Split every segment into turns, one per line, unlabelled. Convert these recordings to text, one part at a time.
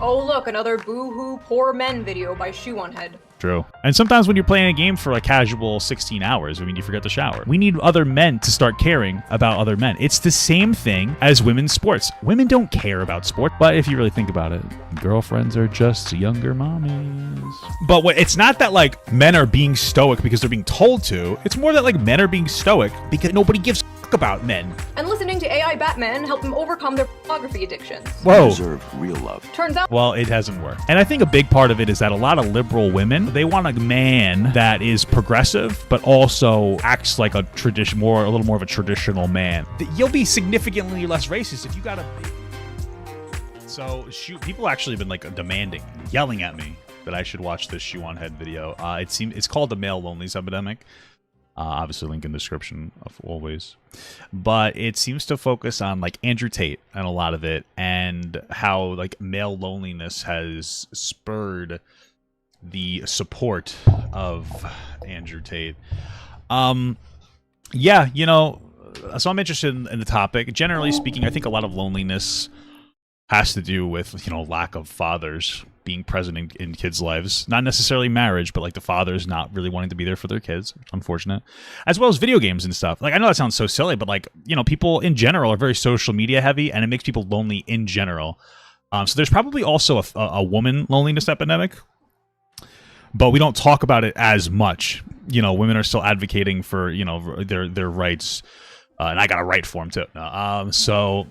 Oh look, another boo-hoo poor men video by Shoe0nHead.
True. And sometimes when you're playing a game for a casual 16 hours, I mean, you forget to shower. We need other men to start caring about other men. It's the same thing as women's sports. Women don't care about sport, but if you really think about it, girlfriends are just younger mommies. But it's not that, like, men are being stoic because they're being told to. It's more that, like, men are being stoic because nobody gives a about men.
And listening to AI Batman helped them overcome their pornography addictions.
Whoa.
Deserve real love.
Turns out,
well, it hasn't worked. And I think a big part of it is that a lot of liberal women, they want a man that is progressive, but also acts like a little more of a traditional man. You'll be significantly less racist if you got a... So, people actually have been, like, demanding, yelling at me that I should watch this Shoe0nHead video. It's called The Male Loneliness Epidemic. Obviously, link in the description of always. But it seems to focus on, like, Andrew Tate and a lot of it, and how, like, male loneliness has spurred the support of Andrew Tate. Yeah, you know, so I'm interested in the topic. Generally speaking, I think a lot of loneliness has to do with, you know, lack of fathers being present in kids' lives. Not necessarily marriage, but like the fathers not really wanting to be there for their kids. Unfortunate. As well as video games and stuff. Like, I know that sounds so silly, but, like, you know, people in general are very social media heavy, and it makes people lonely in general. So there's probably also a woman loneliness epidemic, but we don't talk about it as much. You know, women are still advocating for, you know, their rights, and I got a right for them too. So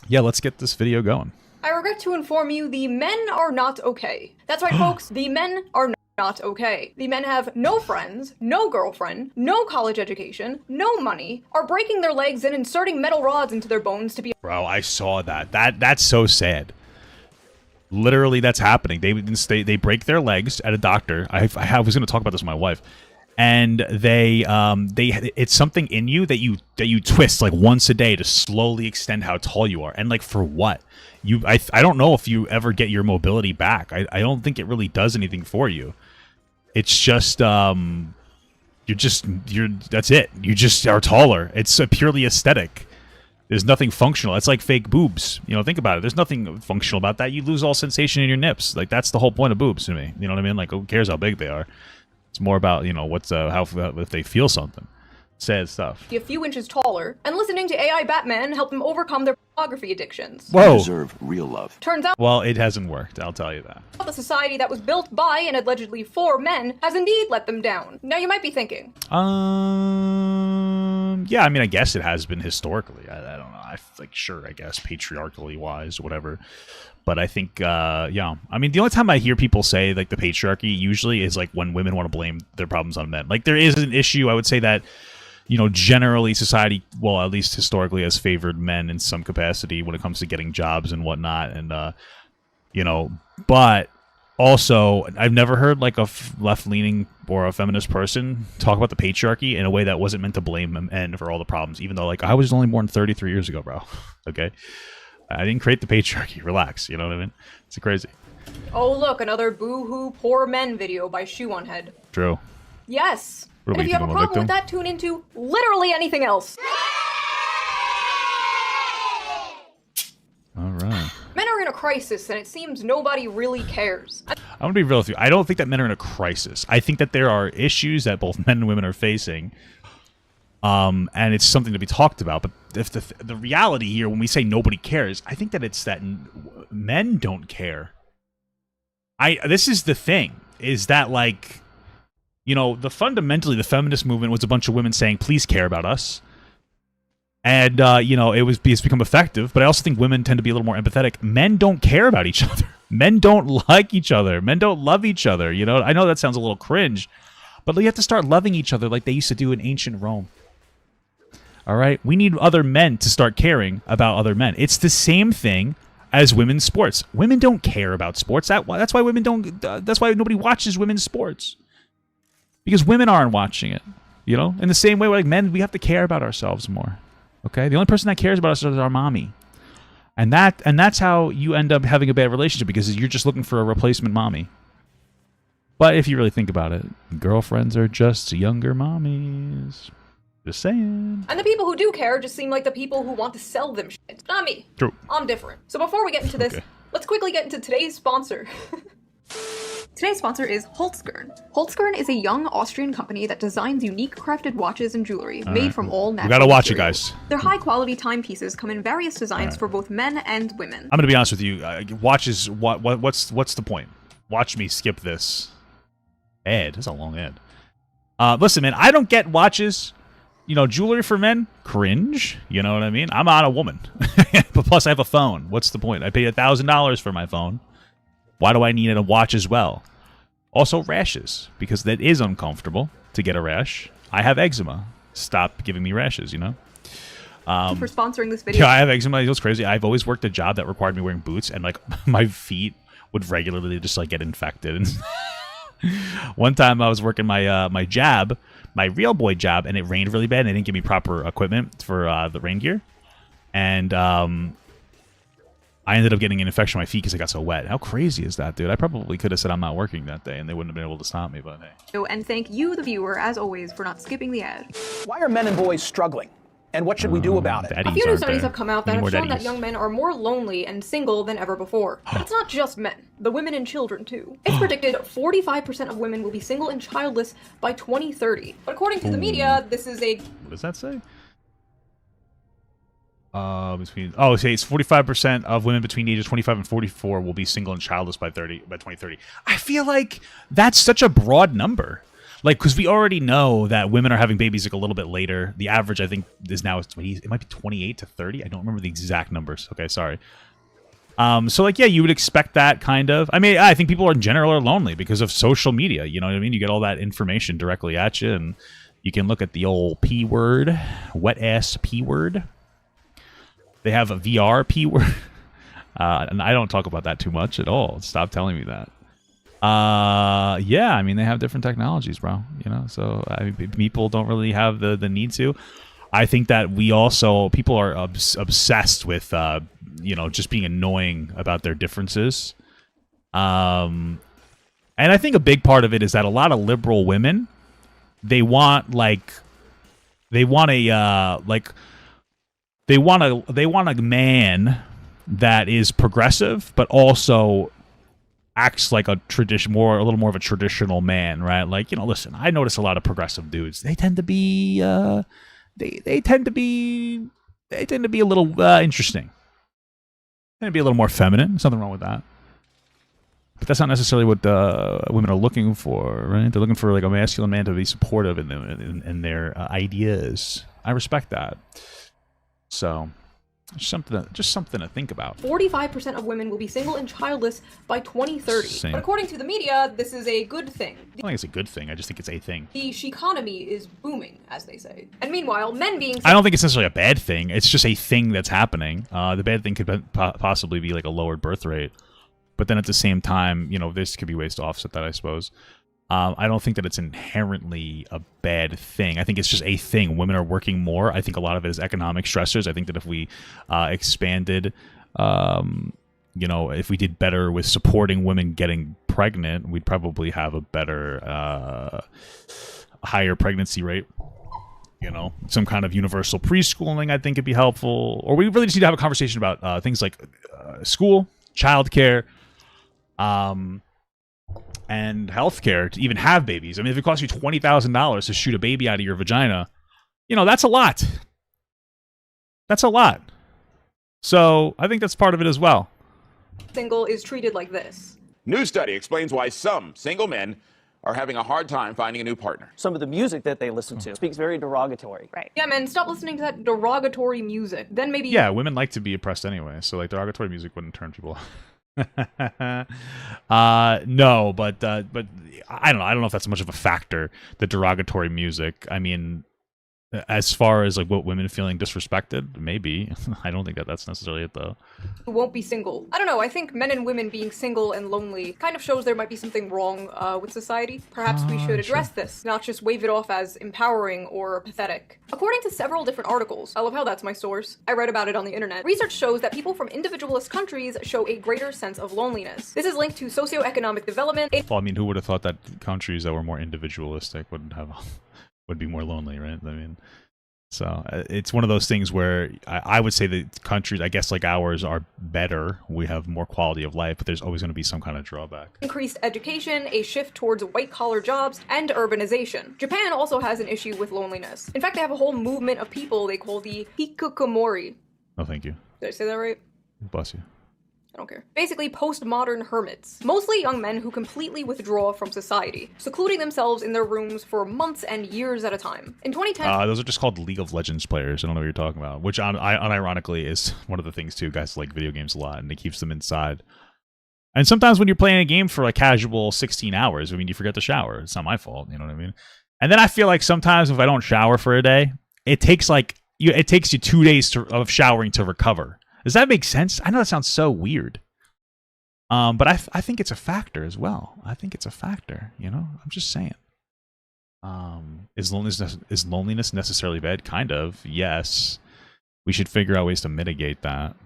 yeah, let's get this video going.
I regret to inform you, the men are not okay. That's right, folks, the men are not okay. The men have no friends, no girlfriend, no college education, no money, are breaking their legs and inserting metal rods into their bones to be—
Bro, I saw that. That's so sad. Literally, that's happening. They break their legs at a doctor. I was going to talk about this with my wife. And it's something in you that you twist like once a day to slowly extend how tall you are. And, like, for what? I don't know if you ever get your mobility back. I don't think it really does anything for you. It's just that's it. You just are taller. It's purely aesthetic. There's nothing functional. It's like fake boobs. You know, think about it. There's nothing functional about that. You lose all sensation in your nips. Like, that's the whole point of boobs to me. You know what I mean? Like, who cares how big they are? It's more about, you know, if they feel something. Sad stuff.
A few inches taller, and listening to AI Batman helped them overcome their pornography addictions.
Whoa.
Deserve real love.
Turns out,
well, it hasn't worked. I'll tell you that.
the society that was built by and allegedly for men has indeed let them down. Now you might be thinking,
yeah, I mean, I guess it has been historically. I don't know. Sure, I guess, patriarchally wise, whatever. But I think, yeah. I mean, the only time I hear people say, like, the patriarchy usually is, like, when women want to blame their problems on men. Like, there is an issue, I would say, that, you know, generally society, well, at least historically, has favored men in some capacity when it comes to getting jobs and whatnot. And, you know, but also, I've never heard, like, a left-leaning or a feminist person talk about the patriarchy in a way that wasn't meant to blame men for all the problems. Even though, like, I was only born 33 years ago, bro. Okay? I didn't create the patriarchy. Relax. You know what I mean? It's crazy.
oh look, another boo-hoo poor men video by Shoe0nHead.
True.
Yes.
What,
And if you have a problem with that, tune into literally anything else.
All right.
Men are in a crisis, and it seems nobody really cares.
I'm going to be real with you. I don't think that men are in a crisis. I think that there are issues that both men and women are facing, and it's something to be talked about. But if the reality here, when we say nobody cares, I think that it's that men don't care. This is the thing, is that, like, you know, fundamentally the feminist movement was a bunch of women saying, please care about us. And, you know, it's become effective, but I also think women tend to be a little more empathetic. Men don't care about each other. Men don't like each other. Men don't love each other. You know, I know that sounds a little cringe, but you have to start loving each other like they used to do in ancient Rome. All right? We need other men to start caring about other men. It's the same thing as women's sports. Women don't care about sports. That's why women don't. That's why nobody watches women's sports. Because women aren't watching it. You know, in the same way, like men, we have to care about ourselves more. Okay, the only person that cares about us is our mommy, and that's how you end up having a bad relationship, because you're just looking for a replacement mommy. But if you really think about it, girlfriends are just younger mommies. Just saying.
And the people who do care just seem like the people who want to sell them shit. Not me.
True.
I'm different. So before we get into this,
Okay.
Let's quickly get into today's sponsor. Today's sponsor is Holzgren. Holzgren is a young Austrian company that designs unique crafted watches and jewelry made from all natural
We gotta watch
materials.
it, guys.
Their high-quality timepieces come in various designs for both men and women.
I'm gonna be honest with you. Watches. What's the point? Watch me skip this. Ad. That's a long ad. Listen, man. I don't get watches. You know, jewelry for men. Cringe. You know what I mean? I'm not a woman. But plus, I have a phone. What's the point? I paid $1,000 for my phone. Why do I need a watch as well? Also, rashes, because that is uncomfortable to get a rash. I have eczema. Stop giving me rashes, you know?
For sponsoring this video.
Yeah, I have eczema. It was crazy. I've always worked a job that required me wearing boots, and, like, my feet would regularly just, like, get infected. One time I was working my my job, my real boy job, and it rained really bad, and they didn't give me proper equipment for the rain gear. And I ended up getting an infection on my feet because I got so wet. How crazy is that, dude? I probably could have said I'm not working that day, and they wouldn't have been able to stop me, but hey.
And thank you, the viewer, as always, for not skipping the ad.
Why are men and boys struggling? And what should we do about it?
A few new studies have come out that have shown that young men are more lonely and single than ever before. But it's not just men, the women and children too. It's predicted 45% of women will be single and childless by 2030. But according to the media, this is a...
What does that say? Say it's 45% of women between the ages 25 and 44 will be single and childless by 2030. I feel like that's such a broad number. Like, because we already know that women are having babies like a little bit later. The average, I think, is now it might be 28 to 30. I don't remember the exact numbers. Okay, sorry. So like, yeah, you would expect that kind of. I mean, I think people in general are lonely because of social media. You know what I mean? You get all that information directly at you, and you can look at the old P word, wet ass P word. They have a VR P word, and I don't talk about that too much at all. Stop telling me that. Yeah, I mean, they have different technologies, bro. You know, so I mean, people don't really have the need to. I think that people are obsessed with, you know, just being annoying about their differences. And I think a big part of it is that a lot of liberal women, they want a man that is progressive, but also acts like a little more of a traditional man, right? Like, you know, listen, I notice a lot of progressive dudes. They tend to be, they tend to be a little interesting. They tend to be a little more feminine. There's nothing wrong with that. But that's not necessarily what women are looking for, right? They're looking for like a masculine man to be supportive in their ideas. I respect that. So, just something to think about.
45% of women will be single and childless by 2030.
Same.
But according to the media, this is a good thing.
I don't think it's a good thing. I just think it's a thing.
The she-economy is booming, as they say. And meanwhile, men being...
I don't think it's necessarily a bad thing. It's just a thing that's happening. The bad thing could possibly be like a lowered birth rate. But then at the same time, you know, this could be ways to offset that, I suppose. I don't think that it's inherently a bad thing. I think it's just a thing. Women are working more. I think a lot of it is economic stressors. I think that if we expanded, you know, if we did better with supporting women getting pregnant, we'd probably have a better, higher pregnancy rate. You know, some kind of universal preschooling, I think, could be helpful. Or we really just need to have a conversation about things like school, childcare, and healthcare to even have babies. I mean, if it costs you $20,000 to shoot a baby out of your vagina, you know, that's a lot. That's a lot. So I think that's part of it as well.
Single is treated like this.
New study explains why some single men are having a hard time finding a new partner.
Some of the music that they listen to speaks very derogatory.
Right. Yeah, man, stop listening to that derogatory music. Then maybe...
Yeah, women like to be oppressed anyway, so like derogatory music wouldn't turn people off. No, but I don't know. I don't know if that's much of a factor, the derogatory music. I mean, as far as like what women feeling disrespected, maybe. I don't think that that's necessarily it though.
Who won't be single. I don't know, I think men and women being single and lonely kind of shows there might be something wrong with society. Perhaps we should address this, not just wave it off as empowering or pathetic. According to several different articles, I love how that's my source, I read about it on the internet, research shows that people from individualist countries show a greater sense of loneliness. This is linked to socioeconomic development.
Well, I mean, who would have thought that countries that were more individualistic would be more lonely, right? I mean, So it's one of those things where I would say that countries, I guess like ours, are better. We have more quality of life, but there's always going to be some kind of drawback.
Increased education, a shift towards white-collar jobs, and urbanization. Japan also has an issue with loneliness. In fact, they have a whole movement of people they call the hikikomori.
Oh, thank you.
Did I say that right?
Bless you.
I don't care. Basically, postmodern hermits. Mostly young men who completely withdraw from society, secluding themselves in their rooms for months and years at a time. In 2010...
those are just called League of Legends players. I don't know what you're talking about. Which, unironically, is one of the things, too. Guys like video games a lot, and it keeps them inside. And sometimes when you're playing a game for a casual 16 hours, I mean, you forget to shower. It's not my fault, you know what I mean? And then I feel like sometimes if I don't shower for a day, it takes you 2 days of showering to recover. Does that make sense? I know that sounds so weird. But I think it's a factor as well. I think it's a factor, you know? I'm just saying. Is loneliness necessarily bad? Kind of, yes. We should figure out ways to mitigate that.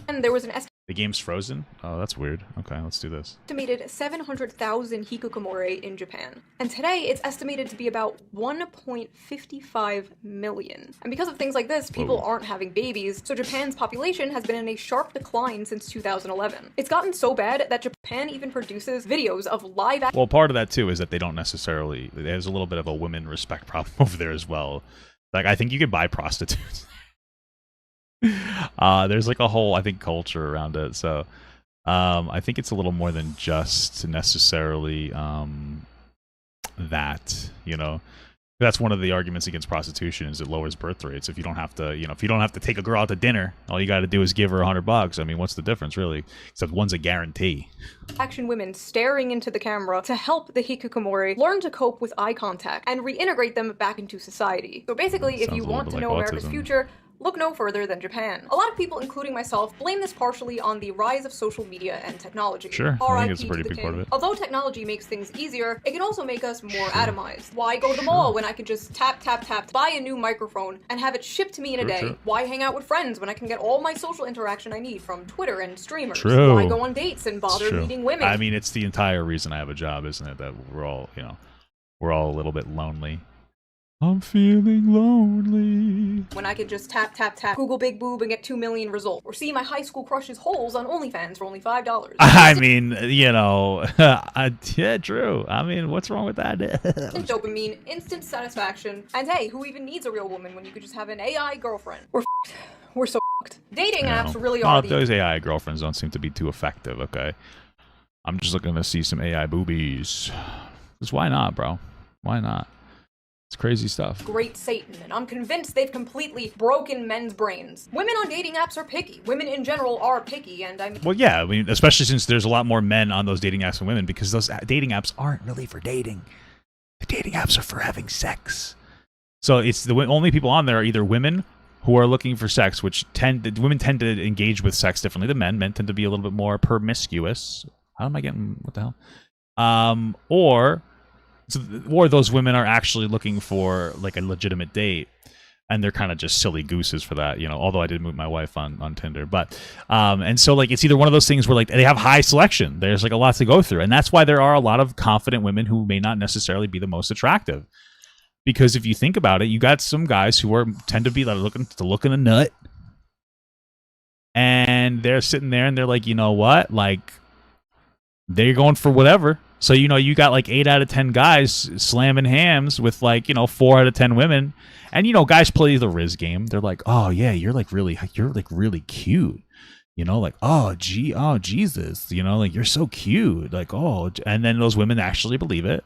And there was an
The game's frozen? Oh, that's weird. Okay, let's do this.
estimated 700,000 hikikomori in Japan. And today, it's estimated to be about 1.55 million. And because of things like this, people aren't having babies, so Japan's population has been in a sharp decline since 2011. It's gotten so bad that Japan even produces videos of live action.
Well, part of that, too, is that they don't necessarily... There's a little bit of a women respect problem over there as well. Like, I think you could buy prostitutes. There's like a whole, I think, culture around it. So I think it's a little more than just necessarily that, you know. That's one of the arguments against prostitution, is it lowers birth rates. If you don't have to, you know, if you don't have to take a girl out to dinner, all you got to do is give her $100. I mean, what's the difference, really? Except one's a guarantee.
Action women staring into the camera to help the hikikomori learn to cope with eye contact and reintegrate them back into society. So basically, if you want to know America's future, look no further than Japan. A lot of people, including myself, blame this partially on the rise of social media and technology.
Sure, I think it's a pretty big part of it.
Although technology makes things easier, it can also make us more atomized. Why go to the mall when I can just tap, tap, tap, buy a new microphone, and have it shipped to me in a day? Why hang out with friends when I can get all my social interaction I need from Twitter and streamers? Why go on dates and bother meeting women?
I mean, it's the entire reason I have a job, isn't it? That we're all, you know, we're all a little bit lonely. I'm feeling lonely.
When I could just tap, tap, tap, Google big boob and get 2 million results. Or see my high school crush's holes on OnlyFans for only $5.
I mean, you know, yeah, true. I mean, what's wrong with that?
Instant dopamine, instant satisfaction. And hey, who even needs a real woman when you could just have an AI girlfriend? We're f***ed. We're so f***ed. Dating apps really are
those AI girlfriends don't seem to be too effective, okay? I'm just looking to see some AI boobies. Because why not, bro? Why not? It's crazy stuff.
Great Satan, and I'm convinced they've completely broken men's brains. Women on dating apps are picky. Women in general are picky, and I mean...
Well, yeah, I mean, especially since there's a lot more men on those dating apps than women, because those dating apps aren't really for dating. The dating apps are for having sex. So it's the only people on there are either women who are looking for sex, which women tend to engage with sex differently than men. Men tend to be a little bit more promiscuous. How am I getting... What the hell? Or those women are actually looking for like a legitimate date, and they're kind of just silly gooses for that, you know. Although I did meet my wife on Tinder, but and so like it's either one of those things where like they have high selection. There's like a lot to go through, and that's why there are a lot of confident women who may not necessarily be the most attractive. Because if you think about it, you got some guys who tend to be like looking a nut, and they're sitting there and they're like, you know what, like they're going for whatever. So, you know, you got like 8 out of 10 guys slamming hams with like, you know, 4 out of 10 women. And, you know, guys play the Riz game. They're like, oh, yeah, you're like really cute. You know, like, oh, Jesus, you know, like you're so cute. Like, oh, and then those women actually believe it.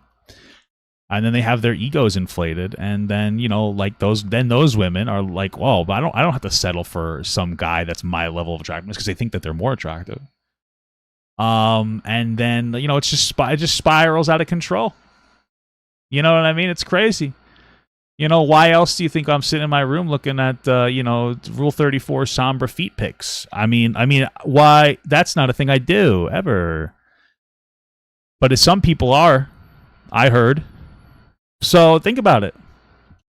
And then they have their egos inflated. And then, you know, like those women are like, whoa, but I don't have to settle for some guy that's my level of attractiveness because they think that they're more attractive. And then, it just spirals out of control. You know what I mean? It's crazy. You know, why else do you think I'm sitting in my room looking at, Rule 34 Sombra feet pics? I mean, why? That's not a thing I do, ever. But some people are, I heard. So think about it.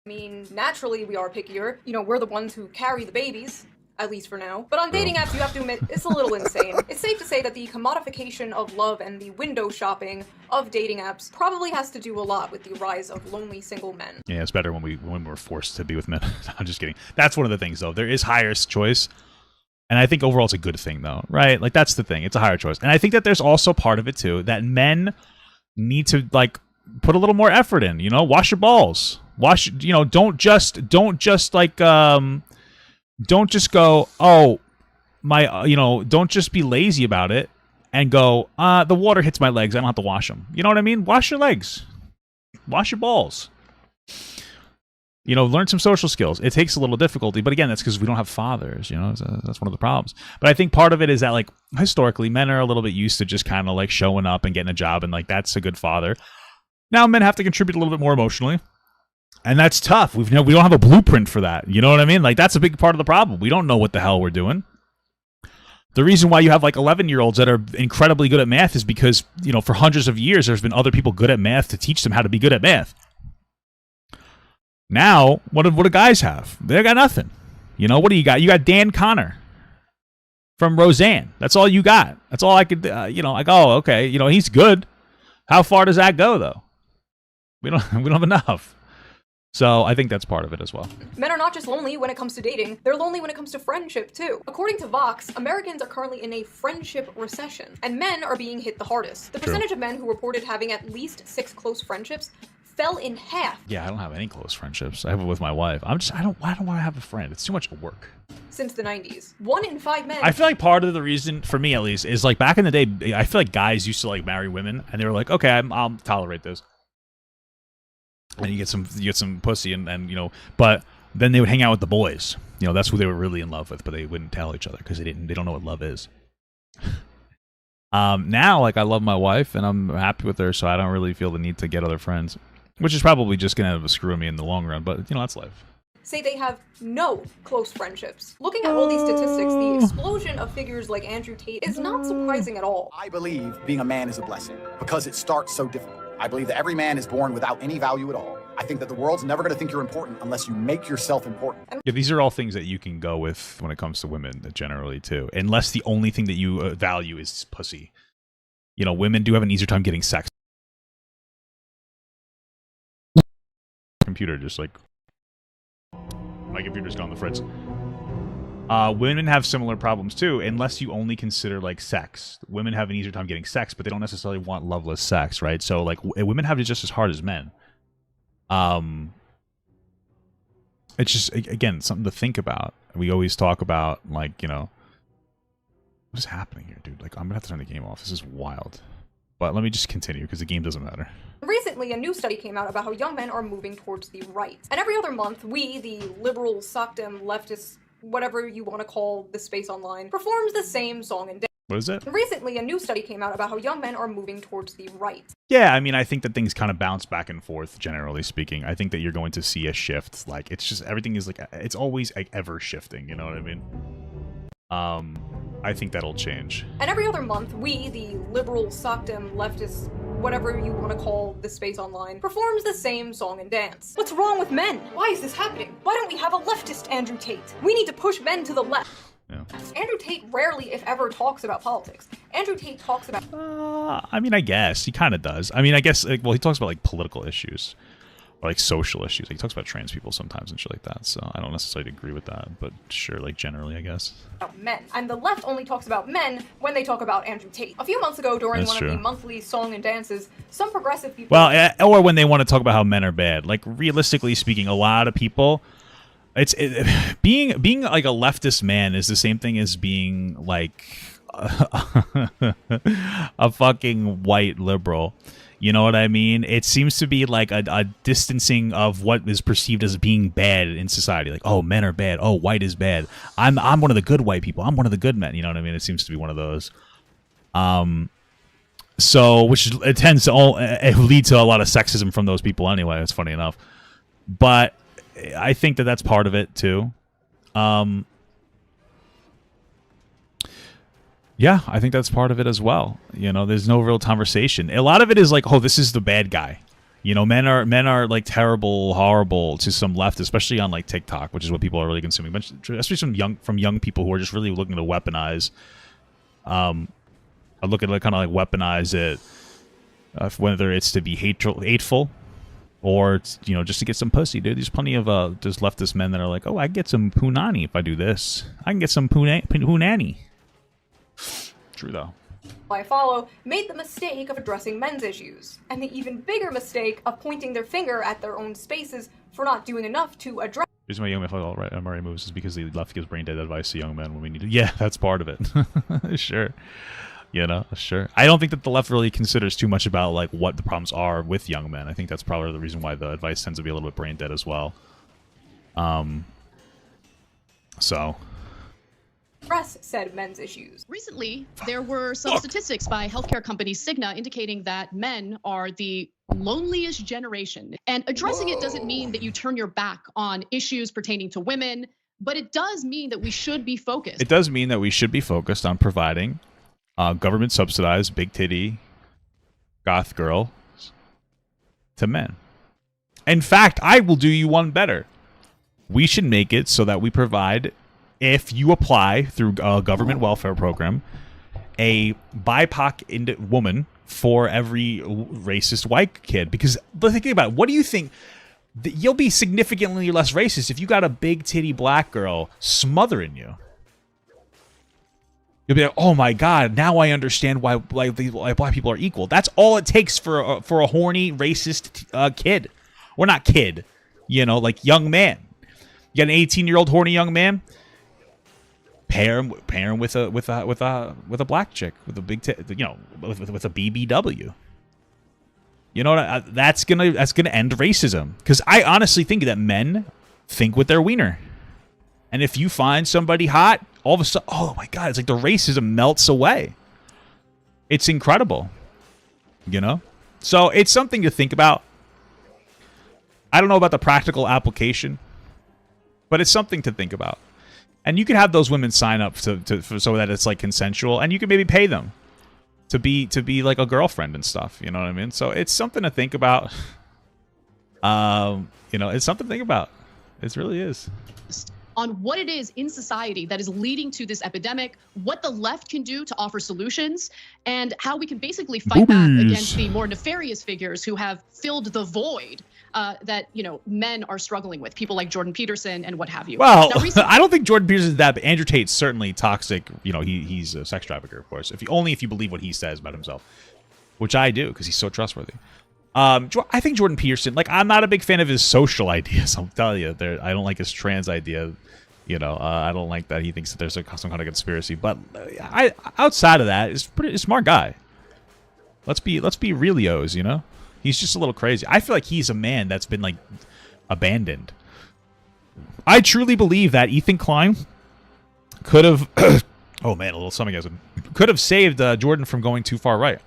I mean, naturally we are pickier. You know, we're the ones who carry the babies. at least for now. But on dating apps, you have to admit, it's a little insane. It's safe to say that the commodification of love and the window shopping of dating apps probably has to do a lot with the rise of lonely single men.
Yeah, it's better when we're forced to be with men. I'm just kidding. That's one of the things, though. There is higher choice. And I think overall it's a good thing, though, right? Like, that's the thing. It's a higher choice. And I think that there's also part of it, too, that men need to, like, put a little more effort in, you know? Wash your balls. Wash, you know, don't just like, don't just go, oh, my, you know, don't just be lazy about it and go, the water hits my legs. I don't have to wash them. You know what I mean? Wash your legs. Wash your balls. You know, learn some social skills. It takes a little difficulty, but again, that's because we don't have fathers, you know, so that's one of the problems. But I think part of it is that, like, historically, men are a little bit used to just kind of, like, showing up and getting a job, and, like, that's a good father. Now men have to contribute a little bit more emotionally, and that's tough. We don't have a blueprint for that, you know what I mean? Like, that's a big part of the problem. We don't know what the hell we're doing. The reason why you have, like, 11-year-olds that are incredibly good at math is because, you know, for hundreds of years, there's been other people good at math to teach them how to be good at math. Now, what do guys have? They got nothing. You know, what do you got? You got Dan Connor from Roseanne. That's all you got. That's all I could, you know, like, oh, okay. You know, he's good. How far does that go, though? We don't have enough. So I think that's part of it as well.
Men are not just lonely when it comes to dating, they're lonely when it comes to friendship, too. According to Vox, Americans are currently in a friendship recession, and men are being hit the hardest. The percentage of men who reported having at least 6 close friendships fell in half.
Yeah, I don't have any close friendships. I have it with my wife. I don't want to have a friend. It's too much work.
Since the 90s. 1 in 5 men.
I feel like part of the reason, for me at least, is like back in the day, I feel like guys used to like marry women, and they were like, okay, I'll tolerate this. And you get some pussy, and you know, but then they would hang out with the boys. You know, that's who they were really in love with, but they wouldn't tell each other because they don't know what love is. Now, like, I love my wife, and I'm happy with her, so I don't really feel the need to get other friends. Which is probably just going to screw me in the long run, but, you know, that's life.
Say they have no close friendships. Looking at all these statistics, the explosion of figures like Andrew Tate is not surprising at all.
I believe being a man is a blessing because it starts so difficult. I believe that every man is born without any value at all. I think that the world's never going to think you're important unless you make yourself important.
Yeah, these are all things that you can go with when it comes to women, generally, too. Unless the only thing that you value is pussy. You know, women do have an easier time getting sex. Computer just like my computer's gone the fritz. Women have similar problems too, unless you only consider like sex. Women have an easier time getting sex, but they don't necessarily want loveless sex, right? So like women have it just as hard as men. It's just, again, something to think about. We always talk about, like, you know, what is happening here, dude? Like, I'm gonna have to turn the game off. This is wild. But let me just continue, because the game doesn't matter.
Recently, a new study came out about how young men are moving towards the right. And every other month, we, the liberal, sockdom, leftist, whatever you want to call the space online, performs the same song and dance.
What is it?
Recently, a new study came out about how young men are moving towards the right.
Yeah, I mean, I think that things kind of bounce back and forth, generally speaking. I think that you're going to see a shift. Like, it's just, everything is like, it's always like, ever shifting, you know what I mean? I think that'll change.
And every other month, we, the liberal, sockdom, leftist, whatever you want to call the space online, performs the same song and dance. What's wrong with men? Why is this happening? Why don't we have a leftist Andrew Tate? We need to push men to the left.
Yeah.
Andrew Tate rarely, if ever, talks about politics. Andrew Tate talks about...
I mean, I guess. He kind of does. I mean, I guess, like, well, he talks about, like, political issues. Or, like, social issues. Like, he talks about trans people sometimes and shit like that. So I don't necessarily agree with that. But sure, like, generally, I guess.
Men. And the left only talks about men when they talk about Andrew Tate. A few months ago, during one of the monthly song and dances, some progressive people...
Well, or when they want to talk about how men are bad. Like, realistically speaking, a lot of people... Being like a leftist man is the same thing as being like a fucking white liberal. You know what I mean? It seems to be like a distancing of what is perceived as being bad in society. Like, oh, men are bad. Oh, white is bad. I'm one of the good white people. I'm one of the good men. You know what I mean? It seems to be one of those. So, which it tends to lead to a lot of sexism from those people anyway. It's funny enough, but. I think that that's part of it too. Yeah, I think that's part of it as well. You know, there's no real conversation. A lot of it is like, oh, this is the bad guy. You know, men are like terrible, horrible to some left, especially on like TikTok, which is what people are really consuming. But especially from young people who are just really looking to weaponize. I look at it kind of like weaponize it, whether it's to be hateful, or you know, just to get some pussy, dude. There's plenty of just leftist men that are like, oh, I can get some punani if I do this. I can get some punani. True though.
I follow made the mistake of addressing men's issues, and the even bigger mistake of pointing their finger at their own spaces for not doing enough to address.
The reason why young men follow all right MRA moves is because the left gives brain dead advice to young men when we need it. Yeah, that's part of it. Sure. You know, sure. I don't think that the left really considers too much about like what the problems are with young men. I think that's probably the reason why the advice tends to be a little bit brain dead as well. So
Press said men's issues.
Recently, there were some statistics by healthcare company Cigna indicating that men are the loneliest generation. And addressing it doesn't mean that you turn your back on issues pertaining to women, but it does mean that we should be focused.
It does mean that we should be focused on providing government-subsidized, big-titty, goth girl to men. In fact, I will do you one better. We should make it so that we provide, if you apply through a government welfare program, a BIPOC woman for every racist white kid. Because think about it. What do you think? You'll be significantly less racist if you got a big titty black girl smothering you. You'll be like, oh my God, now I understand why black people are equal. That's all it takes for a horny racist kid. Or not kid, you know, like young man. You got an 18-year-old horny young man. Pair him with a black chick with a big you know, with a BBW. You know what? That's gonna end racism, because I honestly think that men think with their wiener, and if you find somebody hot, all of a sudden, oh my God, it's like the racism melts away. It's incredible, you know. So it's something to think about. I don't know about the practical application, but it's something to think about. And you can have those women sign up so that it's like consensual, and you can maybe pay them to be like a girlfriend and stuff. You know what I mean? So it's something to think about. You know, it's something to think about. It really is.
On what it is in society that is leading to this epidemic, what the left can do to offer solutions, and how we can basically fight back against the more nefarious figures who have filled the void that, you know, men are struggling with, people like Jordan Peterson and what have you.
Well, I don't think Jordan Peterson is that, but Andrew Tate's certainly toxic. You know, he's a sex trafficker, of course, only if you believe what he says about himself, which I do, because he's so trustworthy. I think Jordan Peterson, like, I'm not a big fan of his social ideas. I'll tell you, I don't like his trans idea. You know, I don't like that he thinks that there's some kind of conspiracy. But outside of that, he's a smart guy. Let's be realios, you know? He's just a little crazy. I feel like he's a man that's been, like, abandoned. I truly believe that Ethan Klein could have... oh, man, a little stomachasm. Could have saved Jordan from going too far right.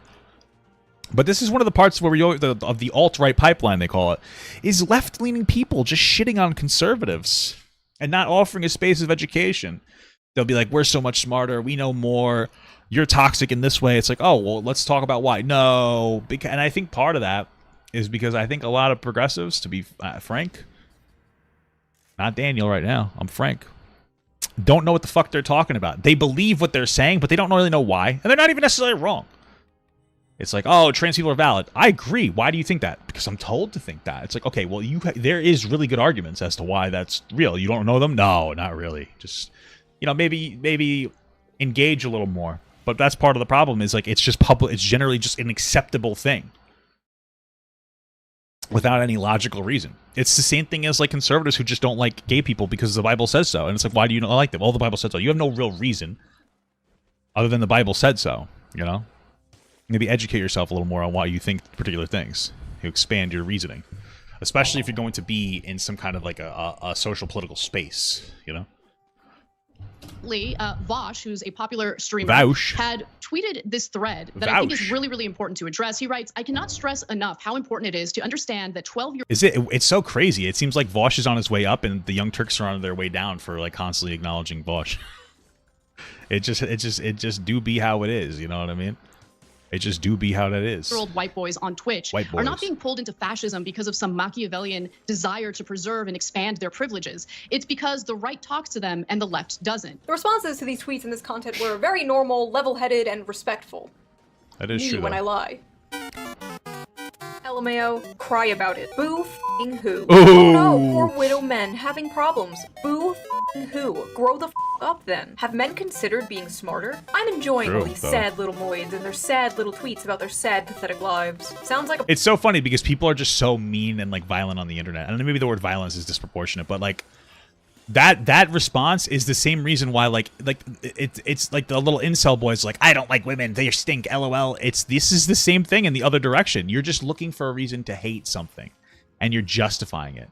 But this is one of the parts where of the alt-right pipeline, they call it, is left-leaning people just shitting on conservatives and not offering a space of education. They'll be like, we're so much smarter, we know more, you're toxic in this way. It's like, oh, well, let's talk about why. No, and I think part of that is because I think a lot of progressives, to be frank, not Daniel right now, I'm Frank, don't know what the fuck they're talking about. They believe what they're saying, but they don't really know why, and they're not even necessarily wrong. It's like, oh, trans people are valid. I agree. Why do you think that? Because I'm told to think that. It's like, okay, well, there is really good arguments as to why that's real. You don't know them? No, not really. Just, you know, maybe engage a little more. But that's part of the problem, is like, it's just public. It's generally just an acceptable thing without any logical reason. It's the same thing as like conservatives who just don't like gay people because the Bible says so. And it's like, why do you not like them? Well, the Bible said so. You have no real reason other than the Bible said so, you know? Maybe educate yourself a little more on why you think particular things. You expand your reasoning, especially if you're going to be in some kind of like a social political space, you know?
Vosh, who's a popular streamer, had tweeted this thread that I think is really, really important to address. He writes, I cannot stress enough how important it is to understand that 12-year-olds...
It's so crazy. It seems like Vosh is on his way up and the Young Turks are on their way down for like constantly acknowledging Vosh. It just do be how it is, you know what I mean? It just do be how that is.
Old white boys on Twitch
White
are not
boys.
being pulled into fascism because of some Machiavellian desire to preserve and expand their privileges. It's because the right talks to them and the left doesn't.
The responses to these tweets and this content were very normal, level-headed, and respectful.
That is
Me
true,
when
though.
I lie. LMAO, cry about it. Boo f***ing who?
Ooh.
Oh no, poor widow men having problems. Boo f***ing who? Grow the f*** up then. Have men considered being smarter? I'm enjoying all
True,
these
though.
sad little moids and their sad little tweets about their sad, pathetic lives. Sounds like a
It's so funny because people are just so mean and like violent on the internet. And maybe the word violence is disproportionate, but like that response is the same reason why like it's like the little incel boys like, I don't like women, they stink, LOL. This is the same thing in the other direction. You're just looking for a reason to hate something and you're justifying it.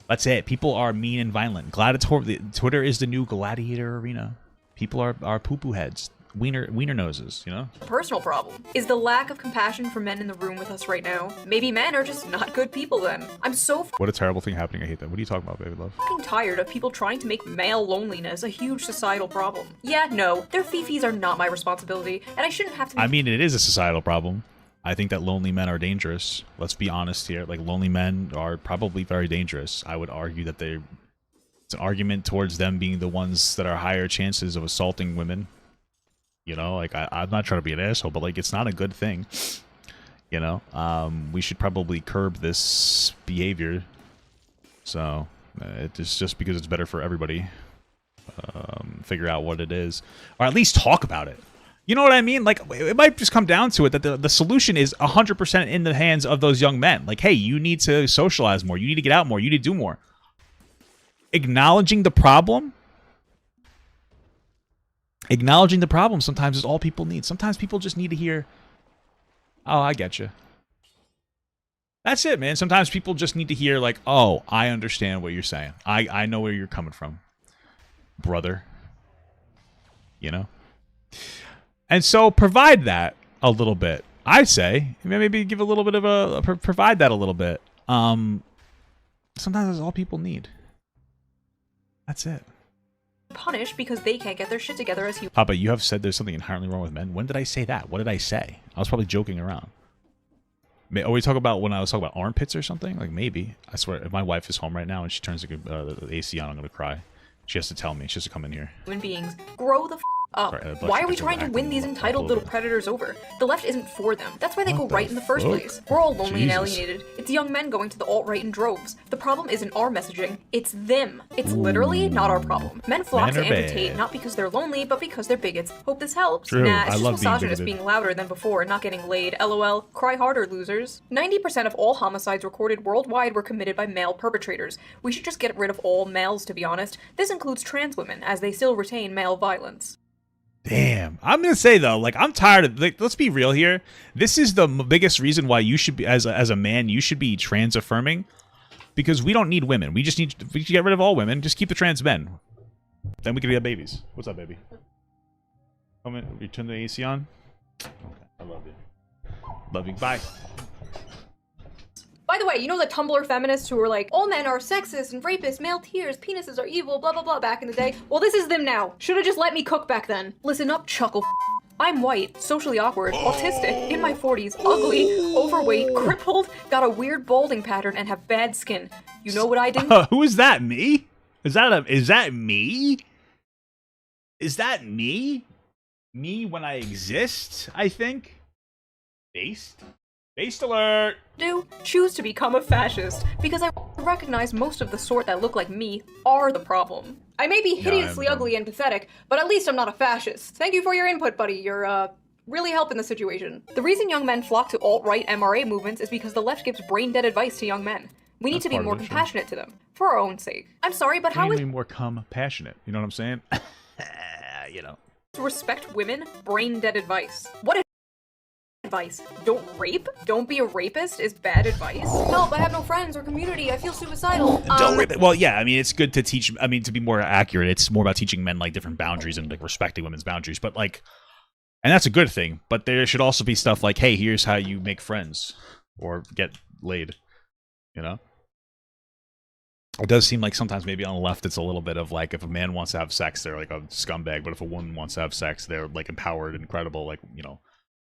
That's it. People are mean and violent. Twitter is the new gladiator arena. People are poo-poo heads. Wiener noses, you know?
personal problem. Is the lack of compassion for men in the room with us right now? Maybe men are just not good people then. I'm so
What a terrible thing happening. I hate that. What are you talking about, baby love?
fucking tired of people trying to make male loneliness a huge societal problem. Yeah, no, their fifis are not my responsibility, and I shouldn't have to
I mean, it is a societal problem. I think that lonely men are dangerous. Let's be honest here. Like, lonely men are probably very dangerous. I would argue that it's an argument towards them being the ones that are higher chances of assaulting women. You know, like, I'm not trying to be an asshole, but, like, it's not a good thing. You know? We should probably curb this behavior. So, it's just because it's better for everybody. Figure out what it is. Or at least talk about it. You know what I mean? Like, it might just come down to it that the solution is 100% in the hands of those young men. Like, hey, you need to socialize more. You need to get out more. You need to do more. Acknowledging the problem sometimes is all people need. Sometimes people just need to hear, oh, I get you. That's it, man. Sometimes people just need to hear, like, oh, I understand what you're saying. I know where you're coming from, brother. You know? And so provide that a little bit. I say, maybe give a little bit of provide that a little bit. Sometimes that's all people need. That's it.
punish because they can't get their shit together as humans.
Papa, you have said there's something inherently wrong with men. When did I say that? What did I say? I was probably joking around. Are we talking about when I was talking about armpits or something? Like, maybe. I swear, if my wife is home right now and she turns the AC on, I'm going to cry. She has to tell me. She has to come in here.
Human beings, grow the up.
Sorry,
Why are we trying to win these entitled little predators over? The left isn't for them. That's why they go right in the first place. We're all lonely and alienated. It's young men going to the alt-right in droves. The problem isn't our messaging, it's them. It's literally not our problem. Men flock to Tate not because they're lonely, but because they're bigots. Hope this helps.
True.
Nah, it's
I
just
love being
misogynist
bigoted.
being louder than before and not getting laid. LOL. Cry harder, losers. 90% of all homicides recorded worldwide were committed by male perpetrators. We should just get rid of all males, to be honest. This includes trans women, as they still retain male violence.
Damn. I'm going to say, though, like, I'm tired of, like, let's be real here. This is the biggest reason why you should be, as a man, you should be trans affirming. Because we don't need women. We just need, we should get rid of all women. Just keep the trans men. Then we can get babies. What's up, baby? Come in. You turn the AC on? Okay. I love you. Love you. Bye.
By the way, you know the Tumblr feminists who were like, all men are sexist and rapists, male tears, penises are evil, blah blah blah back in the day? Well, this is them now. Should've just let me cook back then. Listen up, chuckle. I'm white, socially awkward, autistic, in my 40s, ugly, overweight, crippled, got a weird balding pattern, and have bad skin. You know what I did?
Who is that? Me? Is that me? Is that me? Me when I exist, I think? Based alert!
Choose to become a fascist, because I recognize most of the sort that look like me are the problem. I may be hideously ugly and pathetic, but at least I'm not a fascist. Thank you for your input, buddy. You're, really helping the situation. The reason young men flock to alt-right MRA movements is because the left gives brain-dead advice to young men. We need to be more compassionate to them, for our own sake. I'm sorry, but how
We
is
need to be more compassionate. You know what I'm saying? You know.
to respect women brain-dead advice? What advice? Don't rape? Don't be a rapist is bad advice? Help, I have no friends or community, I feel suicidal.
Don't rape it. Well, yeah, I mean, it's good to teach, I mean, to be more accurate, it's more about teaching men, like, different boundaries and, like, respecting women's boundaries. But, like, and that's a good thing. But there should also be stuff like, hey, here's how you make friends or get laid. You know? It does seem like sometimes maybe on the left it's a little bit of, like, if a man wants to have sex, they're, like, a scumbag. But if a woman wants to have sex, they're, like, empowered, incredible, like, you know,